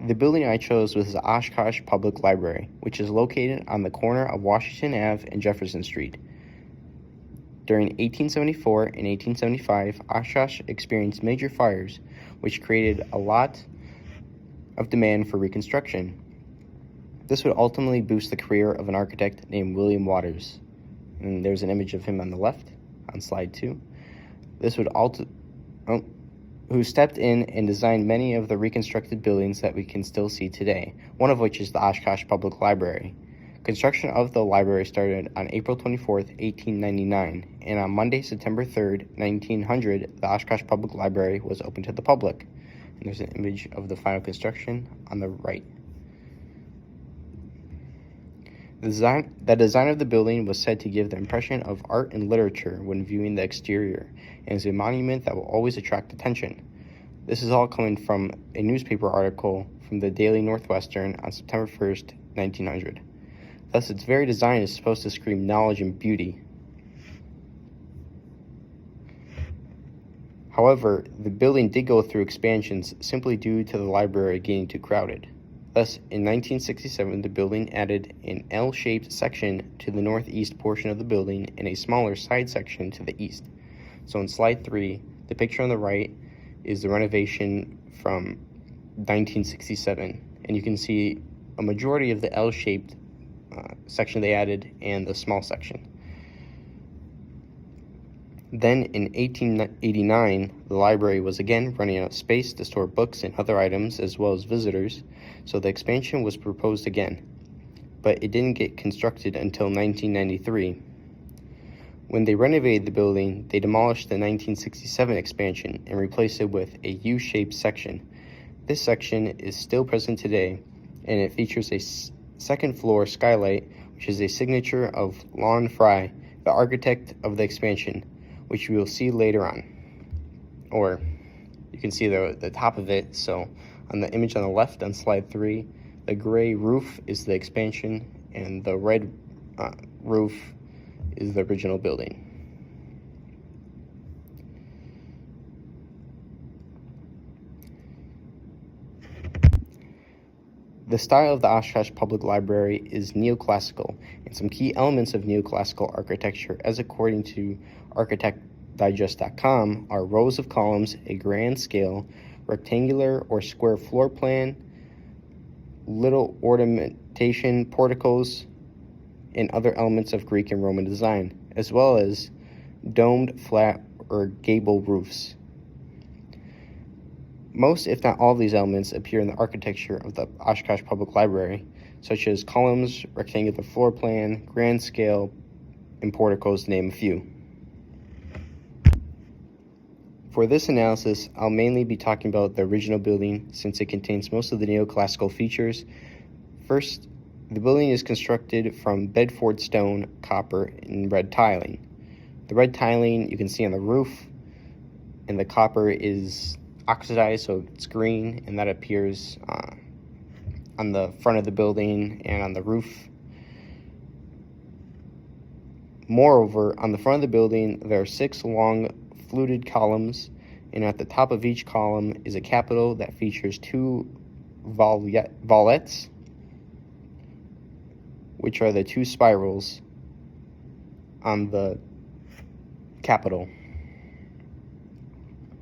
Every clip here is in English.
The building I chose was the Oshkosh Public Library, which is located on the corner of Washington Ave and Jefferson Street. During 1874 and 1875, Oshkosh experienced major fires, which created a lot of demand for reconstruction. This would ultimately boost the career of an architect named William Waters. And there's an image of him on the left, on slide 2. Who stepped in and designed many of the reconstructed buildings that we can still see today, one of which is the Oshkosh Public Library. Construction of the library started on April 24, 1899, and on Monday, September 3, 1900, the Oshkosh Public Library was open to the public. And there's an image of the final construction on the right. The design of the building was said to give the impression of art and literature when viewing the exterior, and is a monument that will always attract attention. This is all coming from a newspaper article from the Daily Northwestern on September 1st, 1900. Thus, its very design is supposed to scream knowledge and beauty. However, the building did go through expansions simply due to the library getting too crowded. Thus, in 1967, the building added an L-shaped section to the northeast portion of the building and a smaller side section to the east. So in slide 3, the picture on the right is the renovation from 1967, and you can see a majority of the L-shaped section they added and the small section. Then in 1889, the library was again running out of space to store books and other items as well as visitors, so the expansion was proposed again, but it didn't get constructed until 1993. When they renovated the building, they demolished the 1967 expansion and replaced it with a U-shaped section. This section is still present today, and it features a second-floor skylight, which is a signature of Lon Fry, the architect of the expansion, which we will see later on. Or you can see the top of it. So on the image on the left on slide 3, the gray roof is the expansion and the red roof is the original building. The style of the Oshkosh Public Library is neoclassical, and some key elements of neoclassical architecture, as according to ArchitectDigest.com, are rows of columns, a grand scale, rectangular or square floor plan, little ornamentation, porticos, and other elements of Greek and Roman design, as well as domed, flat, or gable roofs. Most, if not all, of these elements appear in the architecture of the Oshkosh Public Library, such as columns, rectangular floor plan, grand scale, and porticos, to name a few. For this analysis, I'll mainly be talking about the original building since it contains most of the neoclassical features. First, the building is constructed from Bedford stone, copper, and red tiling. The red tiling you can see on the roof, and the copper is oxidized, so it's green, and that appears on the front of the building and on the roof. Moreover, on the front of the building, there are 6 long fluted columns, and at the top of each column is a capital that features 2 volets, which are the 2 spirals on the capital.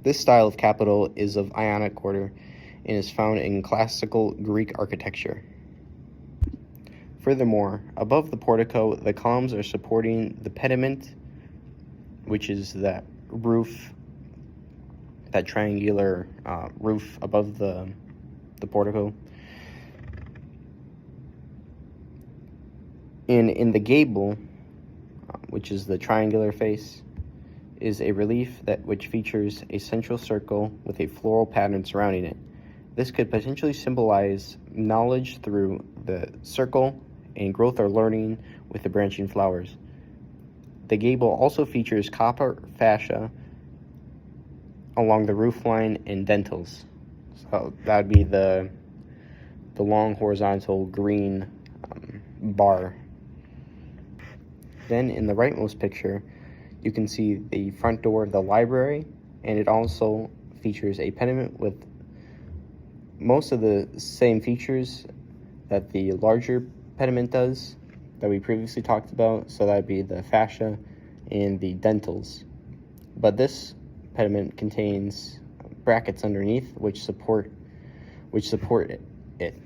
This style of capital is of Ionic order and is found in classical Greek architecture. Furthermore, above the portico, the columns are supporting the pediment, which is that roof, that triangular roof above the portico. And in the gable, which is the triangular face, is a relief which features a central circle with a floral pattern surrounding it. This could potentially symbolize knowledge through the circle and growth or learning with the branching flowers. The gable also features copper fascia along the roof line and dentils. So that would be the long horizontal green bar. Then in the rightmost picture, you can see the front door of the library, and it also features a pediment with most of the same features that the larger pediment does that we previously talked about, so that'd be the fascia and the dentals. But this pediment contains brackets underneath which support it.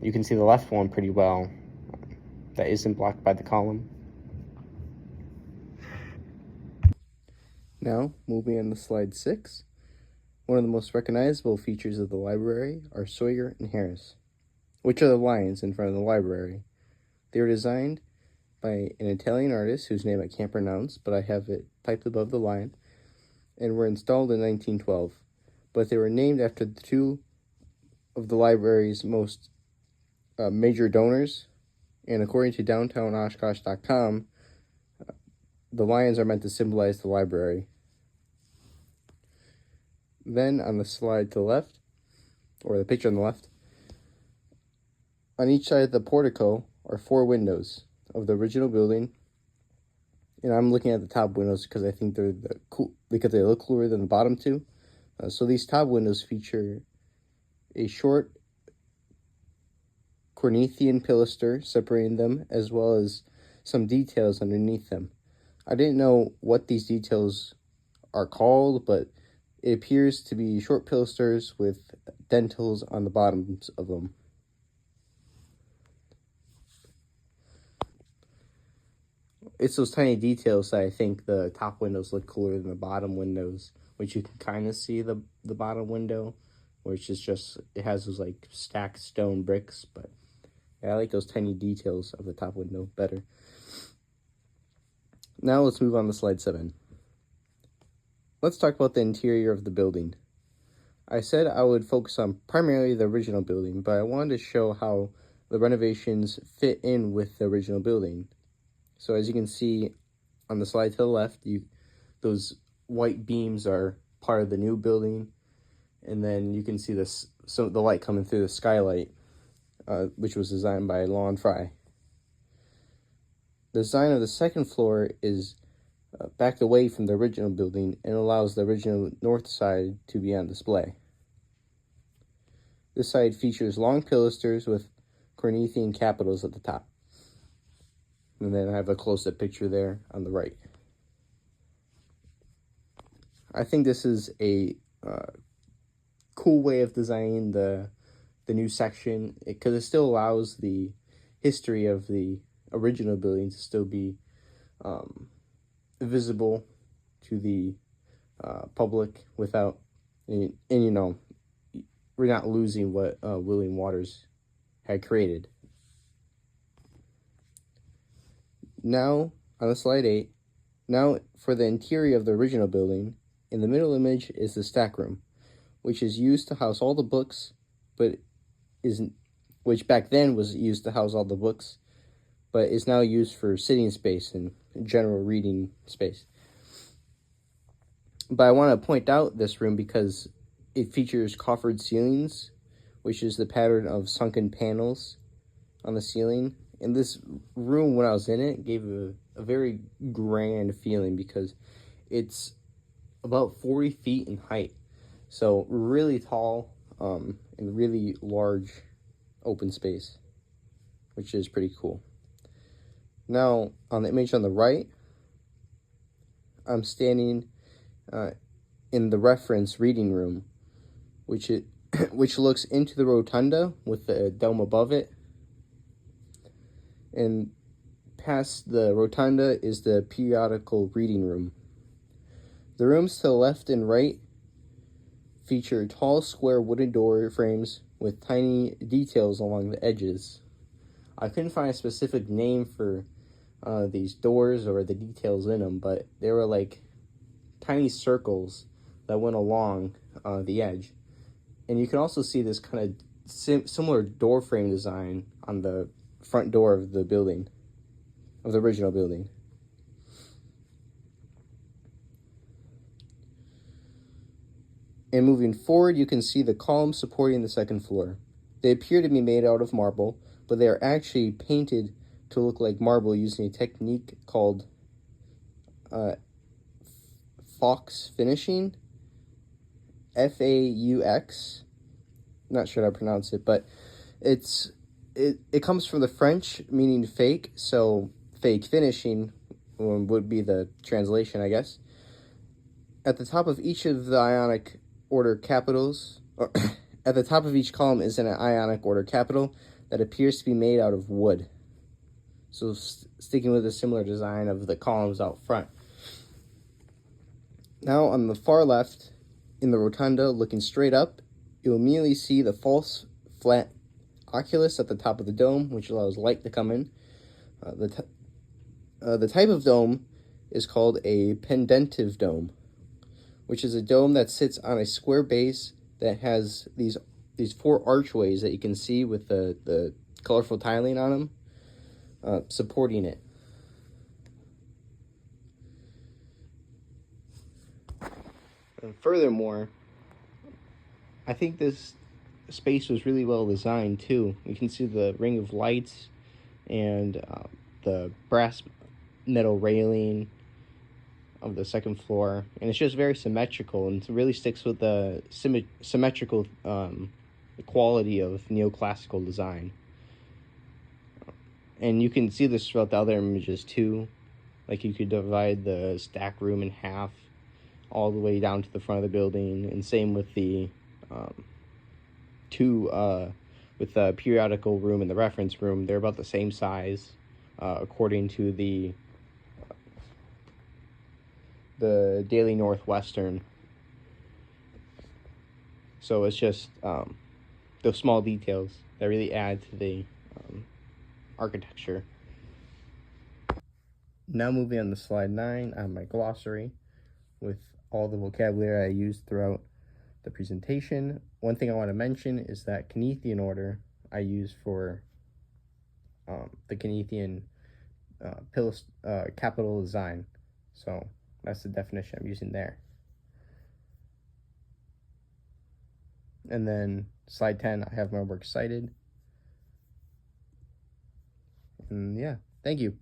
You can see the left one pretty well. That isn't blocked by the column. Now, moving on to slide 6. One of the most recognizable features of the library are Sawyer and Harris, which are the lions in front of the library. They were designed by an Italian artist whose name I can't pronounce, but I have it typed above the line, and were installed in 1912. But they were named after the two of the library's most major donors, and according to DowntownOshkosh.com, the lions are meant to symbolize the library. Then on the slide to the left, or the picture on the left, on each side of the portico are 4 windows of the original building, and I'm looking at the top windows because I think they're because they look cooler than the bottom two. So these top windows feature a short Corinthian pilaster separating them, as well as some details underneath them. I didn't know what these details are called, but it appears to be short pilasters with dentils on the bottoms of them. It's those tiny details that I think the top windows look cooler than the bottom windows, which you can kind of see the bottom window, which is just, it has those like stacked stone bricks, but yeah, I like those tiny details of the top window better. Now let's move on to slide 7. Let's talk about the interior of the building. I said I would focus on primarily the original building, but I wanted to show how the renovations fit in with the original building. So as you can see on the slide to the left, those white beams are part of the new building, and then you can see the light coming through the skylight, which was designed by Lon Fry. The design of the second floor is backed away from the original building and allows the original north side to be on display. This side features long pilasters with Corinthian capitals at the top. And then I have a close-up picture there on the right. I think this is a cool way of designing the new section, because it still allows the history of the original building to still be visible to the public without, and you know, we're not losing what William Waters had created. Now, on the slide 8, now for the interior of the original building, in the middle image is the stack room, which is used to house all the books, which back then was used to house all the books, but is now used for sitting space and general reading space. But I want to point out this room because it features coffered ceilings, which is the pattern of sunken panels on the ceiling. And this room, when I was in it, gave a very grand feeling because it's about 40 feet in height. So really tall and really large open space, which is pretty cool. Now, on the image on the right, I'm standing in the reference reading room, which looks into the rotunda with the dome above it. And past the rotunda is the periodical reading room. The rooms to the left and right feature tall square wooden door frames with tiny details along the edges. I couldn't find a specific name for these doors or the details in them, but they were like tiny circles that went along the edge. And you can also see this kind of similar door frame design on the front door of the building, of the original building. And moving forward, you can see the columns supporting the second floor. They appear to be made out of marble, but they are actually painted to look like marble using a technique called Faux finishing, Faux, not sure how to pronounce it, but it comes from the French meaning fake, so fake finishing would be the translation, I guess. At the top of each of the Ionic order capitals, or at the top of each column is an Ionic order capital that appears to be made out of wood. So sticking with a similar design of the columns out front. Now on the far left, in the rotunda, looking straight up, you'll immediately see the false flat oculus at the top of the dome, which allows light to come in. The type of dome is called a pendentive dome, which is a dome that sits on a square base that has these four archways that you can see with the colorful tiling on them, supporting it. And furthermore, I think this space was really well designed too. You can see the ring of lights and the brass metal railing of the second floor, and it's just very symmetrical, and it really sticks with the symmetrical quality of neoclassical design. And you can see this throughout the other images too. Like you could divide the stack room in half all the way down to the front of the building, and same with the with the periodical room and the reference room. They're about the same size according to the Daily Northwestern. So it's just those small details that really add to the architecture. Now moving on to slide 9, I have my glossary with all the vocabulary I used throughout the presentation. One thing I want to mention is that Kniethian order I use for the Kniethian capital design. So that's the definition I'm using there. And then slide 10, I have my works cited. And yeah, thank you.